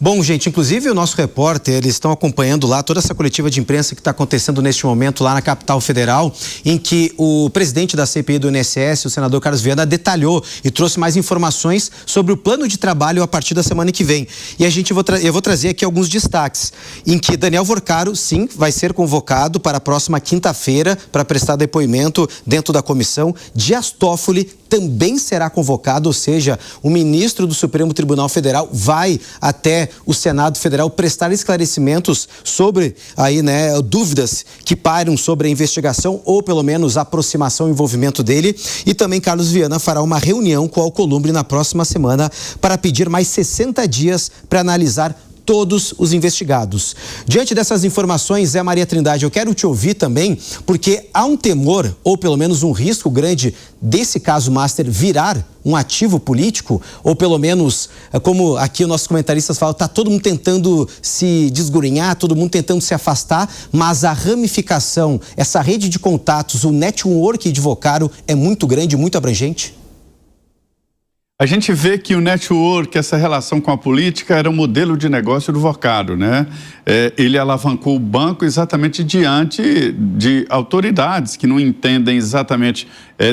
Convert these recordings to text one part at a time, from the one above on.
Bom, gente, inclusive o nosso repórter, eles estão acompanhando lá toda essa coletiva de imprensa que está acontecendo neste momento lá na capital federal, em que o presidente da CPI do INSS, o senador Carlos Viana, detalhou e trouxe mais informações sobre o plano de trabalho a partir da semana que vem. E eu vou trazer aqui alguns destaques, em que Daniel Vorcaro, sim, vai ser convocado para a próxima quinta-feira para prestar depoimento dentro da comissão. Dias Toffoli também será convocado, ou seja, o ministro do Supremo Tribunal Federal vai até o Senado Federal prestar esclarecimentos sobre dúvidas que pairam sobre a investigação ou pelo menos a aproximação e envolvimento dele. E também Carlos Viana fará uma reunião com o Alcolumbre na próxima semana para pedir mais 60 dias para analisar todos os investigados. Diante dessas informações, Zé Maria Trindade, eu quero te ouvir também, porque há um temor, ou pelo menos um risco grande, desse caso Master virar um ativo político, ou pelo menos, como aqui os nossos comentaristas falam, está todo mundo tentando se desgrenhar, todo mundo tentando se afastar, mas a ramificação, essa rede de contatos, o network de Vorcaro é muito grande, muito abrangente? A gente vê que o network, essa relação com a política, era o modelo de negócio do Vorcaro, né? Ele alavancou o banco exatamente diante de autoridades que não entendem exatamente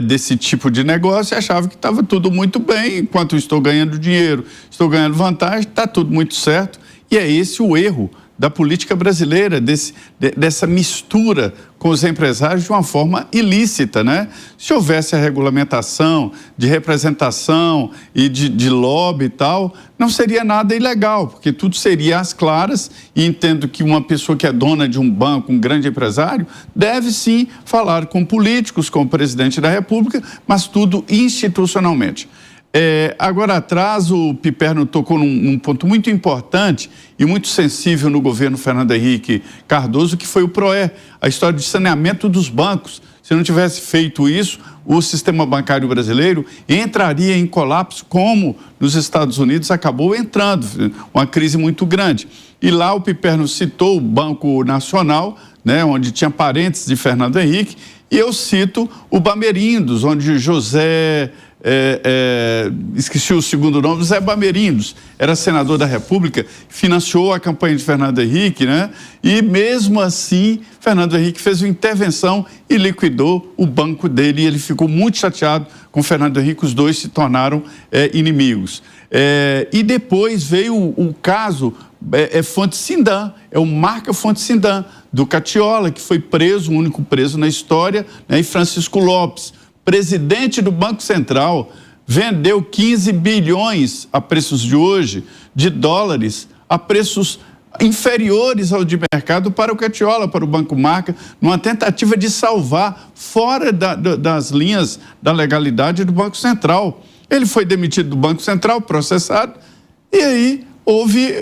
desse tipo de negócio e achavam que estava tudo muito bem, enquanto eu estou ganhando dinheiro, estou ganhando vantagem, está tudo muito certo. E é esse o erro da política brasileira, dessa mistura com os empresários de uma forma ilícita, né? Se houvesse a regulamentação de representação e de lobby e tal, não seria nada ilegal, porque tudo seria às claras, e entendo que uma pessoa que é dona de um banco, um grande empresário, deve sim falar com políticos, com o presidente da República, mas tudo institucionalmente. Agora atrás, o Piperno tocou num ponto muito importante e muito sensível no governo Fernando Henrique Cardoso, que foi o PROE, a história de saneamento dos bancos. Se não tivesse feito isso, o sistema bancário brasileiro entraria em colapso, como nos Estados Unidos acabou entrando, uma crise muito grande. E lá o Piperno citou o Banco Nacional, né, onde tinha parentes de Fernando Henrique, e eu cito o Bamerindos, onde José... esqueci o segundo nome, Zé Bamerindos, era senador da República, financiou a campanha de Fernando Henrique, né? E mesmo assim, Fernando Henrique fez uma intervenção e liquidou o banco dele, e ele ficou muito chateado com Fernando Henrique, os dois se tornaram inimigos. E depois veio o caso Fonte Sindan, o Marca Fonte Sindan, do Catiola, que foi preso, o único preso na história, né? E Francisco Lopes, presidente do Banco Central, vendeu 15 bilhões a preços de hoje, de dólares, a preços inferiores ao de mercado para o Catiola, para o Banco Marca, numa tentativa de salvar fora das linhas da legalidade do Banco Central. Ele foi demitido do Banco Central, processado, e aí houve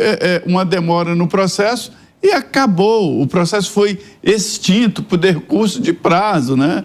uma demora no processo e acabou. O processo foi extinto por decurso de prazo, né?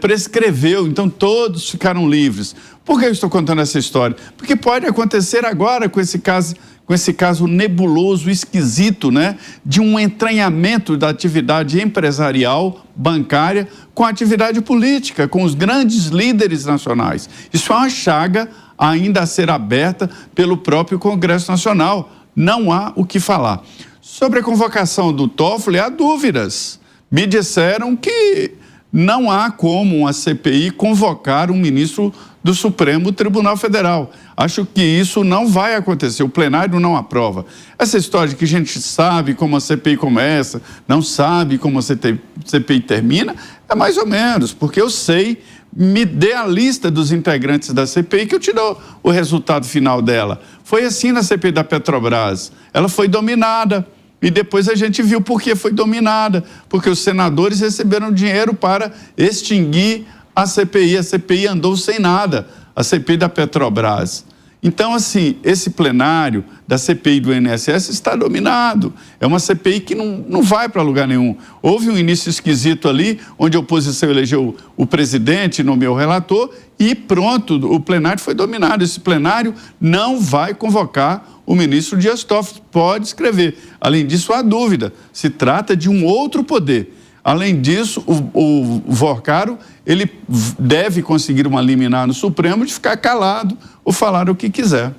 Prescreveu, então todos ficaram livres. Por que eu estou contando essa história? Porque pode acontecer agora com esse caso nebuloso, esquisito, né? De um entranhamento da atividade empresarial, bancária, com a atividade política, com os grandes líderes nacionais. Isso é uma chaga ainda a ser aberta pelo próprio Congresso Nacional. Não há o que falar. Sobre a convocação do Toffoli, há dúvidas. Me disseram que não há como uma CPI convocar um ministro do Supremo Tribunal Federal. Acho que isso não vai acontecer, o plenário não aprova. Essa história de que a gente sabe como a CPI começa, não sabe como a CPI termina, é mais ou menos, porque eu sei, me dê a lista dos integrantes da CPI que eu te dou o resultado final dela. Foi assim na CPI da Petrobras, ela foi dominada. E depois a gente viu por que foi dominada, porque os senadores receberam dinheiro para extinguir a CPI andou sem nada, a CPI da Petrobras. Então, assim, esse plenário da CPI do INSS está dominado, é uma CPI que não vai para lugar nenhum. Houve um início esquisito ali, onde a oposição elegeu o presidente, nomeou o relator, e pronto, o plenário foi dominado. Esse plenário não vai convocar o ministro Dias Toffoli, pode escrever. Além disso, há dúvida, se trata de um outro poder. Além disso, o Vorcaro, ele deve conseguir uma liminar no Supremo de ficar calado ou falar o que quiser.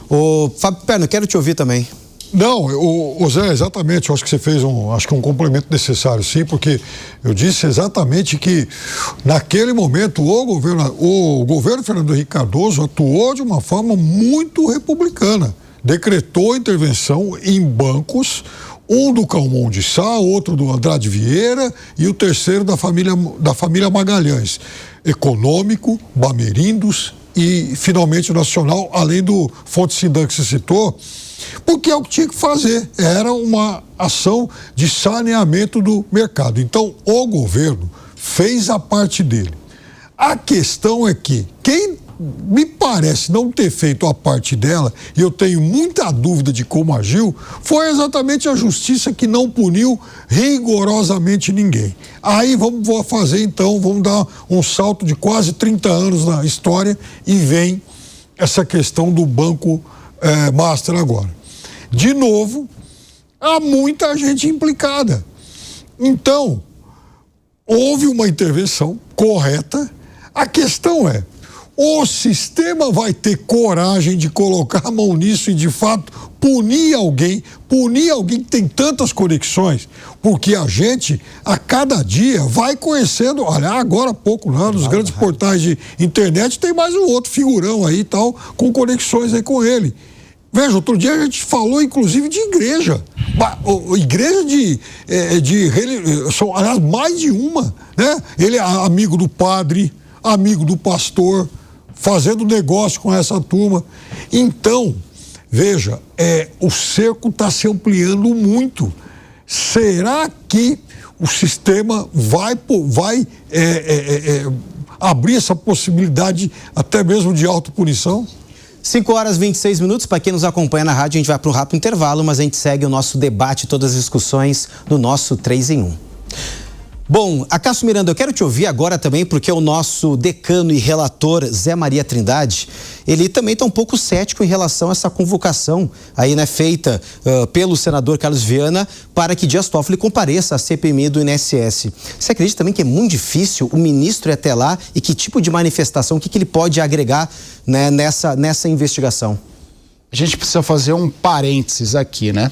Ô, Fábio Perno, quero te ouvir também. Não, o Zé, exatamente, eu acho que você fez um complemento necessário, sim, porque eu disse exatamente que naquele momento o governo Fernando Henrique Cardoso atuou de uma forma muito republicana, decretou intervenção em bancos, um do Calmon de Sá, outro do Andrade Vieira e o terceiro da família Magalhães, Econômico, Bamerindos e finalmente o Nacional, além do Fonte Sindan que você citou, porque é o que tinha que fazer, era uma ação de saneamento do mercado. Então, o governo fez a parte dele. A questão é que quem me parece não ter feito a parte dela, e eu tenho muita dúvida de como agiu, foi exatamente a justiça que não puniu rigorosamente ninguém. Aí vamos dar um salto de quase 30 anos na história e vem essa questão do Banco Master agora. De novo, há muita gente implicada. Então, houve uma intervenção correta. A questão é, o sistema vai ter coragem de colocar a mão nisso e, de fato, punir alguém que tem tantas conexões, porque a gente, a cada dia, vai conhecendo, olha, agora há pouco, né, nos grandes portais de internet, tem mais um outro figurão aí e tal, com conexões aí com ele. Veja, outro dia a gente falou, inclusive, de igreja. Igreja são, aliás, mais de uma, né? Ele é amigo do padre, amigo do pastor, fazendo negócio com essa turma. Então, veja, o cerco está se ampliando muito. Será que o sistema vai abrir essa possibilidade até mesmo de autopunição? 5h26. Para quem nos acompanha na rádio, a gente vai para um rápido intervalo, mas a gente segue o nosso debate, todas as discussões no nosso 3 em 1. Bom, Acácio Miranda, eu quero te ouvir agora também, porque o nosso decano e relator Zé Maria Trindade, ele também está um pouco cético em relação a essa convocação aí, né, feita pelo senador Carlos Viana para que Dias Toffoli compareça à CPMI do INSS. Você acredita também que é muito difícil o ministro ir até lá e que tipo de manifestação, o que ele pode agregar, né, nessa investigação? A gente precisa fazer um parênteses aqui, né?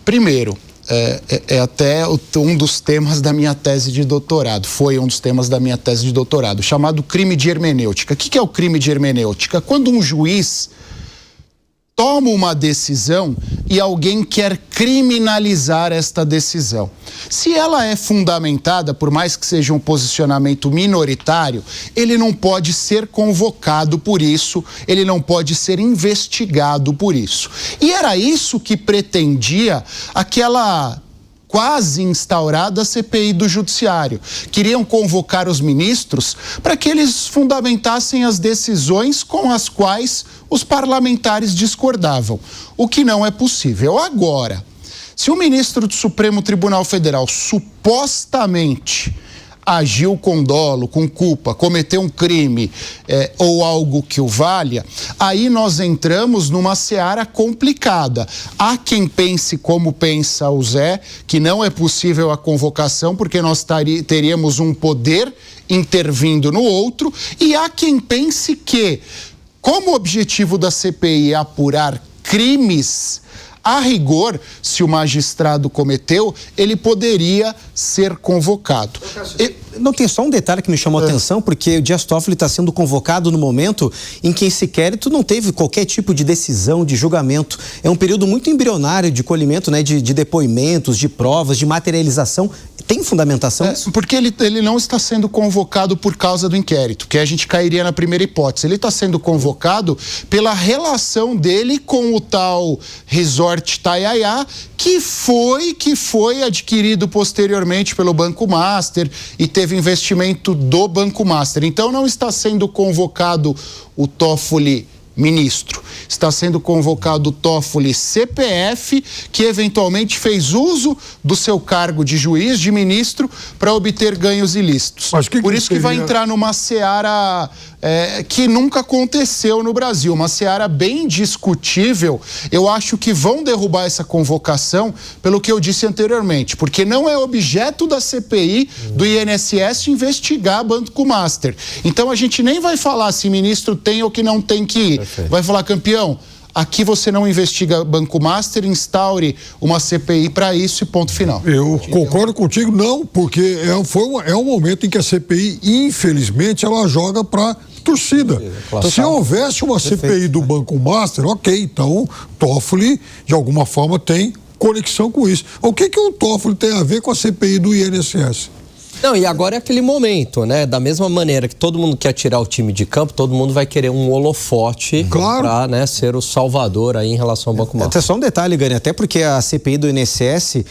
Primeiro, até um dos temas da minha tese de doutorado, foi um dos temas da minha tese de doutorado, chamado crime de hermenêutica. O que é o crime de hermenêutica? Quando um juiz toma uma decisão e alguém quer criminalizar esta decisão. Se ela é fundamentada, por mais que seja um posicionamento minoritário, ele não pode ser convocado por isso, ele não pode ser investigado por isso. E era isso que pretendia aquela quase instaurada CPI do Judiciário. Queriam convocar os ministros para que eles fundamentassem as decisões com as quais os parlamentares discordavam, o que não é possível. Agora, se o ministro do Supremo Tribunal Federal supostamente agiu com dolo, com culpa, cometeu um crime ou algo que o valha, aí nós entramos numa seara complicada. Há quem pense como pensa o Zé, que não é possível a convocação porque nós teríamos um poder intervindo no outro, e há quem pense que, como o objetivo da CPI é apurar crimes, a rigor, se o magistrado cometeu, ele poderia ser convocado. Não, tem só um detalhe que me chamou a atenção, porque o Dias Toffoli está sendo convocado no momento em que esse inquérito não teve qualquer tipo de decisão, de julgamento. É um período muito embrionário de colhimento, né, de depoimentos, de provas, de materialização. Tem fundamentação isso? Porque ele não está sendo convocado por causa do inquérito, que a gente cairia na primeira hipótese. Ele está sendo convocado pela relação dele com o tal Resort Taiaiá, que foi adquirido posteriormente pelo Banco Master e teve investimento do Banco Master. Então não está sendo convocado o Toffoli ministro. Está sendo convocado o Toffoli CPF, que eventualmente fez uso do seu cargo de juiz, de ministro, para obter ganhos ilícitos. Por isso que vai entrar numa seara que nunca aconteceu no Brasil, uma seara bem discutível. Eu acho que vão derrubar essa convocação pelo que eu disse anteriormente, porque não é objeto da CPI do INSS investigar Banco Master. Então a gente nem vai falar se ministro tem ou que não tem que ir. Vai falar, campeão, aqui você não investiga Banco Master, instaure uma CPI para isso e ponto final. Eu concordo contigo, não, porque é um momento em que a CPI, infelizmente, ela joga para torcida. Claro. Se houvesse uma CPI do Banco Master, ok, então Toffoli, de alguma forma, tem conexão com isso. O que o Toffoli tem a ver com a CPI do INSS? Não, e agora é aquele momento, né? Da mesma maneira que todo mundo quer tirar o time de campo, todo mundo vai querer um holofote para, né, ser o salvador aí em relação ao Banco Master. Até só um detalhe, Gani, até porque a CPI do INSS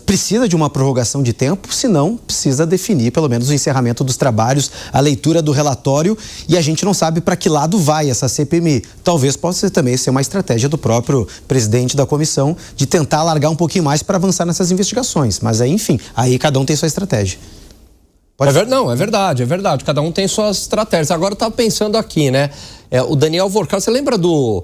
precisa de uma prorrogação de tempo, senão precisa definir pelo menos o encerramento dos trabalhos, a leitura do relatório, e a gente não sabe para que lado vai essa CPMI. Talvez possa também ser uma estratégia do próprio presidente da comissão de tentar alargar um pouquinho mais para avançar nessas investigações. Mas aí, enfim, aí cada um tem sua estratégia. Não, é verdade. Cada um tem suas estratégias. Agora eu estava pensando aqui, né? O Daniel Vorcaro, você lembra do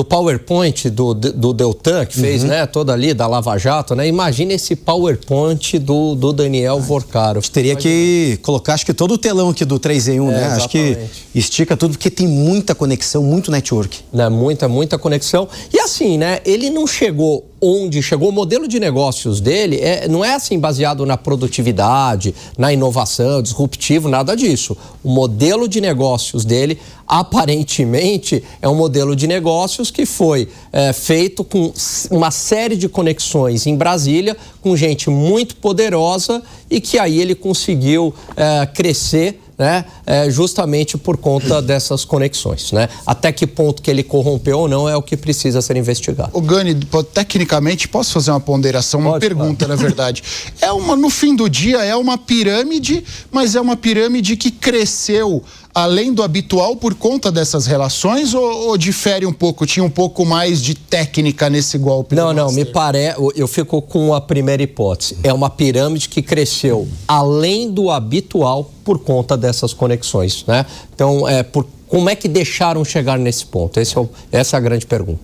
PowerPoint do Deltan, que fez, né, toda ali, da Lava Jato, né? Imagina esse PowerPoint do Daniel Vorcaro. Teria que colocar, acho que todo o telão aqui do 3 em 1, né? Exatamente. Acho que estica tudo, porque tem muita conexão, muito network. Né? Muita conexão. E assim, né? Ele não chegou onde chegou. O modelo de negócios dele não é assim baseado na produtividade, na inovação, disruptivo, nada disso. O modelo de negócios dele, aparentemente, é um modelo de negócios que foi feito com uma série de conexões em Brasília, com gente muito poderosa e que aí ele conseguiu crescer, né, justamente por conta dessas conexões, né? Até que ponto que ele corrompeu ou não é o que precisa ser investigado. O Gani, tecnicamente, posso fazer uma ponderação, uma pergunta, na verdade. No fim do dia, é uma pirâmide, mas é uma pirâmide que cresceu além do habitual por conta dessas relações ou difere um pouco? Tinha um pouco mais de técnica nesse golpe? Não, me parece, eu fico com a primeira hipótese. É uma pirâmide que cresceu além do habitual por conta dessas conexões, né? Então, como é que deixaram chegar nesse ponto? Essa é a grande pergunta.